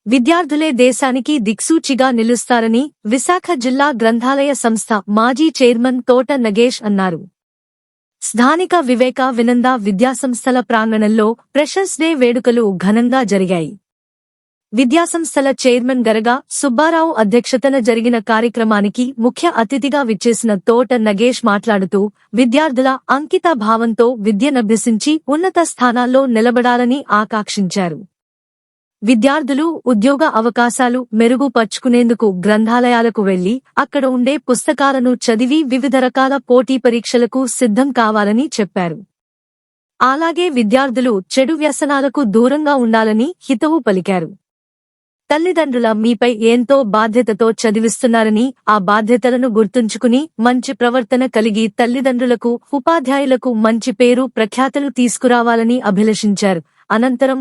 విద్యార్థులే దేశానికి దిక్సూచిగా నిలుస్తారని విశాఖ జిల్లా గ్రంథాలయ సంస్థ మాజీ చైర్మన్ తోట నగేష్ అన్నారు. స్థానిక వివేక వినంద విద్యాసంస్థల ప్రాంగణంలో ఫ్రెషర్స్ డే వేడుకలు ఘనంగా జరిగాయి. విద్యాసంస్థల చైర్మన్ గరగా సుబ్బారావు అధ్యక్షతన జరిగిన కార్యక్రమానికి ముఖ్య అతిథిగా విచ్చేసిన తోట నగేష్ మాట్లాడుతూ విద్యార్థుల అంకిత భావంతో విద్యనభ్యసించి ఉన్నత స్థానాల్లో నిలబడాలని ఆకాంక్షించారు. విద్యార్థులు ఉద్యోగ అవకాశాలు మెరుగుపర్చుకునేందుకు గ్రంథాలయాలకు వెళ్లి అక్కడ ఉండే పుస్తకాలను చదివి వివిధ రకాల పోటీ పరీక్షలకు సిద్ధం కావాలని చెప్పారు. అలాగే విద్యార్థులు చెడు వ్యసనాలకు దూరంగా ఉండాలని హితవు పలికారు. తల్లిదండ్రుల మీపై ఎంతో బాధ్యతతో చదివిస్తున్నారని ఆ బాధ్యతలను గుర్తుంచుకుని మంచి ప్రవర్తన కలిగి తల్లిదండ్రులకు ఉపాధ్యాయులకు మంచి పేరు ప్రఖ్యాతలు తీసుకురావాలని అభిలషించారు. అనంతరం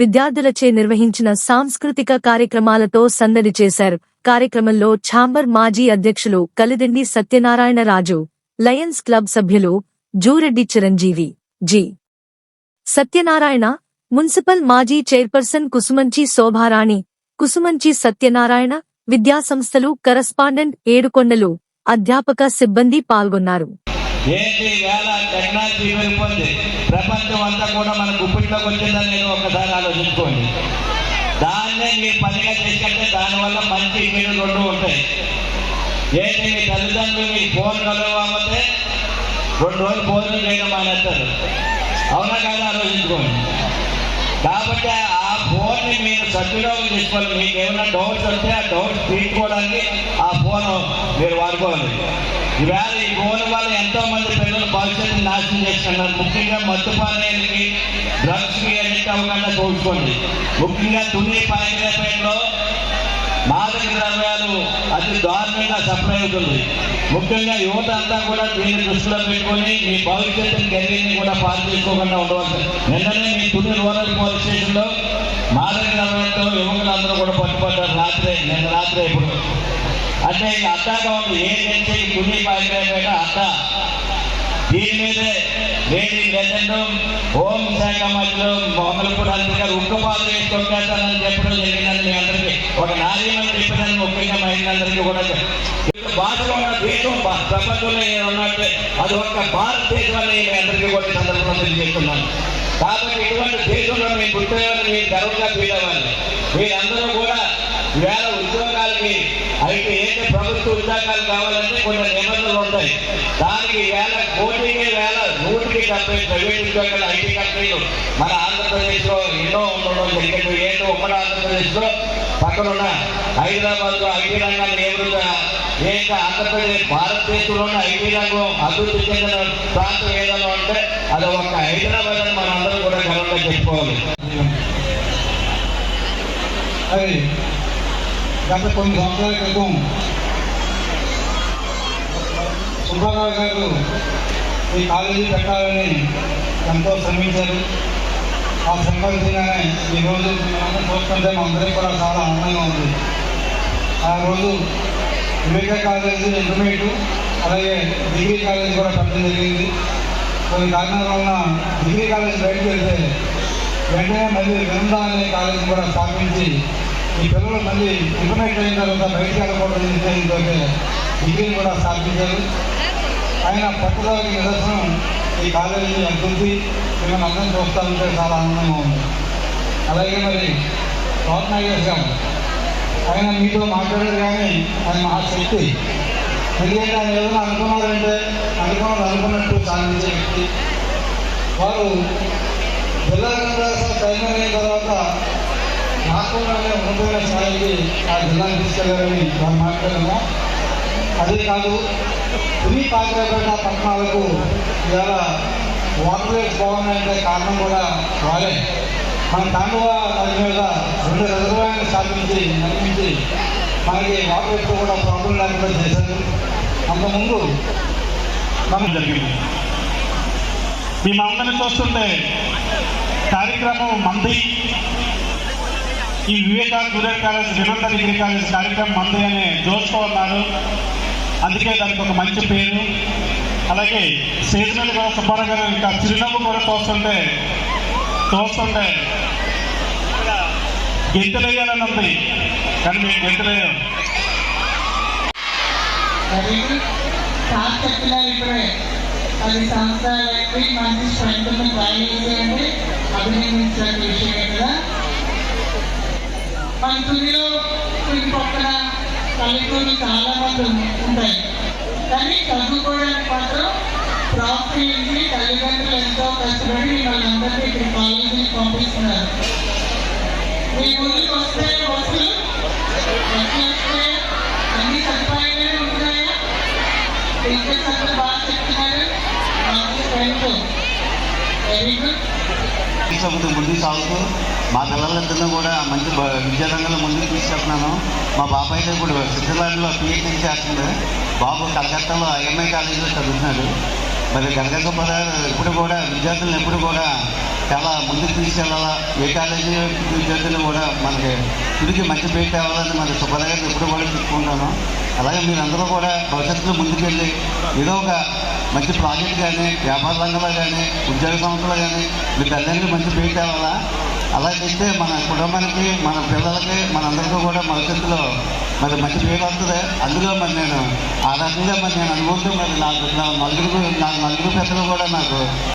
విద్యార్థులచే నిర్వహించిన సాంస్కృతిక కార్యక్రమాలతో సందడి చేశారు. కార్యక్రమంలో ఛాంబర్ మాజీ అధ్యక్షులు కలిదిండి సత్యనారాయణరాజు, లయన్స్ క్లబ్ సభ్యులు జూరెడ్డి చిరంజీవి, జి. సత్యనారాయణ, మున్సిపల్ మాజీ చైర్పర్సన్ కుసుమంచి శోభారాణి, కుసుమంచి సత్యనారాయణ, విద్యాసంస్థలు కరస్పాండెంట్ ఏడుకొండలు, అధ్యాపక సిబ్బంది పాల్గొన్నారు. ప్రపంచం అంతా కూడా మన గుప్పిట్లోకి వచ్చిందని నేను ఒకసారి ఆలోచించుకోండి. దాన్నే మీరు పనిగా చేసుకుంటే దానివల్ల మంచి మీరు రెండు ఉంటాయి. ఏంటి, మీ తల్లిదండ్రులు మీ ఫోన్ కలవకపోతే 2 రోజులు భోజనం చేయడం మానేస్తారు. అవునా కాదా ఆలోచించుకోండి. కాబట్టి ఆ ఫోన్ని మీరు సద్వినియోగం చేసుకోవాలి. మీకు ఏమైనా డౌట్స్ వస్తే ఆ డౌట్స్ తీసుకోవడానికి ఆ ఫోన్ మీరు వాడుకోవాలి. ఈవేళ ఈ ఫోన్ వల్ల ఎంతో మంది పిల్లలు భవిష్యత్తు నాశనం చేస్తున్నారు. ముఖ్యంగా మత్తుపానీయాలకి, డ్రగ్స్కి అడిక్ట్ అవ్వకుండా చూసుకోండి. ముఖ్యంగా తుని పాయకరేపేటలో మాదక ద్రవ్యాలు అతి దారుణంగా సప్లై అవుతుంది. ముఖ్యంగా యువత అంతా కూడా దీన్ని దృష్టిలో పెట్టుకొని మీ భవిష్యత్తు కెరీర్ని కూడా పాలు చేసుకోకుండా ఉండవచ్చు. నిన్ననే మీ తుని రూరల్ పోలీస్ స్టేషన్లో మాదక ద్రవ్యాలతో యువకులందరూ కూడా పట్టుబడ్డారు. నిన్న రాత్రి ఇప్పుడు అంటే ఈ అడ్డాగా ఉంది. ఏంటంటే ఈ తుని పాయకరేపేట అడ్డా. దీని మీదే లేడీ లెజెండ్ హోం శాఖ మధ్యలో మొదలుపూడి గారు ఉక్కుపాలు వేసి కొట్టేస్తానని చెప్పడం జరిగిందని మీ అందరికీ ఒక నారీమని చెప్పినని ముఖ్యంగా మహిళలందరికీ కూడా భాషలో ఉన్న దేశం ప్రపంచంలో ఉన్నట్టే అది ఒక్క భారతదేశం అని మీ అందరికీ కూడా సందర్భంలో తెలియజేస్తున్నాను. కాబట్టి ఇటువంటి దేశంలో మేము పుట్టేవాళ్ళు మీరు గర్వంగా ఫీల్ అవ్వాలి. మీరందరూ కూడా వేల ఉద్యోగాలకి అయితే ఏంటి ప్రభుత్వ ఉద్యోగాలు కావాలంటే కొన్ని నిబంధనలు ఉంటాయి. దానికి కోటికి 170 ప్రైవేట్ ఉద్యోగాలు ఐటీ కంపెనీలు మన ఆంధ్రప్రదేశ్లో ఎన్నో ఉండడం జరిగింది. ఏంటో ఉమ్మడి ఆంధ్రప్రదేశ్లో పక్కనున్న హైదరాబాద్లో ఐటీ రంగాన్ని ఏంటి ఆంధ్రప్రదేశ్ భారతదేశంలోనే ఐటీ రంగం అభివృద్ధి చెందిన ప్రాంతం ఏదైనా అంటే అది ఒక హైదరాబాద్ అని మనందరం కూడా గర్వంగా చెప్పుకోవాలి. గత కొన్ని సంవత్సరాల క్రితం సుబ్బారావు గారు ఈ కాలేజీ పెట్టాలని ఎంతో శ్రమించారు. ఆ సంకల్పంగానే ఈరోజు మనం చూస్తుంటే మనందరికీ కూడా చాలా ఆనందంగా ఉంది. ఆ రోజు వివేక కాలేజీ ఇంటర్మీడియట్ అలాగే డిగ్రీ కాలేజీ కూడా పెట్టడం జరిగింది. కొన్ని కారణాల వలన డిగ్రీ కాలేజీ బయటకు వెళ్తే వెంటనే మళ్ళీ వినంద అనే కాలేజీ కూడా స్థాపించి ఈ పిల్లలు మళ్ళీ ఇంటర్మీడియట్ అయిన తర్వాత బయటకు వెళ్ళకూడదు డిగ్రీని కూడా స్థాపించారు. ఆయన పట్టుదలకి నిదర్శనం ఈ కాలేజీ అభివృద్ధి మిమ్మల్ని అందరం చూస్తూ ఉంటే చాలా ఆనందంగా ఉంది. అలాగే మరి తోట నాగేష్ గారు ఆయన మీతో మాట్లాడారు కానీ ఆయన మహాశక్తి. ఎందుకంటే ఆయన ఏదైనా అనుకున్నారంటే అనుకున్నట్టు సాధించే వ్యక్తి. వారు జిల్లా గ్రంథాలయ చైర్మన్ అయిన తర్వాత రాష్ట్రంలోనే ఉన్నతమైన స్థాయికి ఆ జిల్లాను తీసుకెళ్లారని వారు మాట్లాడాము. అదే కాదు, తుని పాయకరేపేట పట్టణాలకు ఇవాళ వాటర్ వేస్ బాగున్నాయంటే కారణం కూడా వారే. మన తాండవ నది మీద 2 రిజర్వాయర్లు స్థాపించి నిర్మించి మనకి వాటర్ వేస్ కూడా ప్రాబ్లం లేకుండా చేశారు. అంతకుముందు మనం జరిగింది. మేమందరినీ చూస్తుంటే కార్యక్రమం మంది ఈ వివేక జూనియర్ కాలేజ్ వినంద డిగ్రీ కాలేజ్ కార్యక్రమం మంది అనే జోష్తో ఉన్నారు. అందుకే దానికి ఒక మంచి పేరు. అలాగే సీజనల్ కూడా సుబ్బారావు గారు ఇంకా చిరునవ్వు కూడా తోస్తుంటే గెంతులేయాలని ఉంది, కానీ మేము గెంతులేయం. సార్ చెప్తున్నారు ఇప్పుడే 10 సంవత్సరాలకి మంచి స్ట్రెంత్ ట్రై చేయండి, అభినందించిన విషయమే కదా. మన తుదిలో చుట్టుపక్కల పల్లెటూళ్ళు చాలా మంది ఉంటాయి, కానీ చదువుకోవడానికి మాత్రం ప్రాఫిట్ని తల్లిదండ్రులు ఎంతో కష్టపడి వాళ్ళందరినీ ఇక్కడ కాలేజీకి పంపిస్తున్నారు. మీ ముందుకు వస్తే బస్సులు వస్తే అన్ని సదుపాయాలే ఉంటున్నాయా? టీచర్స్ అందరూ బాగా చెప్తున్నారు, మంచి ఫ్రెండ్స్, వెరీ గుడ్. ప్రభుత్వం ముందుకు సాగుతూ మా పిల్లలిద్దరినీ కూడా మంచి విద్యారంగంలో ముందుకు తీసుకెళ్తున్నాను. మా బాబాయ్ ఇప్పుడు స్విట్జర్లాండ్లో పిహెచ్డీ చేస్తుంది, బాబు కలకత్తాలో ఐఎంఐ కాలేజీలో చదువుతున్నాడు. మరి కలకత్తా కూడా ఇప్పుడు కూడా విద్యార్థులను ఎప్పుడు కూడా చాలా ముందుకు తీసుకెళ్ళాలా, ఏ కాలేజీ విద్యార్థులు కూడా మనకి తిరిగి మంచి పేరు తేవాలని మన సుబ్బారావు ఎప్పుడు కూడా చెప్పుకుంటాను. అలాగే మీరందరూ కూడా భవిష్యత్తులో ముందుకెళ్ళి ఏదో ఒక మంచి ప్రాజెక్ట్ కానీ, వ్యాపార రంగంలో కానీ, ఉద్యోగ సంస్థలో కానీ మీ తల్లిదండ్రులు మంచి పేరు తేవాలా. అలా చేస్తే మన కుటుంబానికి, మన పిల్లలకి, మనందరికీ కూడా భవిష్యత్తులో మరి మంచి పేరు వస్తుంది. అందులో మరి నేను ఆ రకంగా మరి నేను అనుకుంటూ మరి నాకు నలుగురు పెద్దలు కూడా నాకు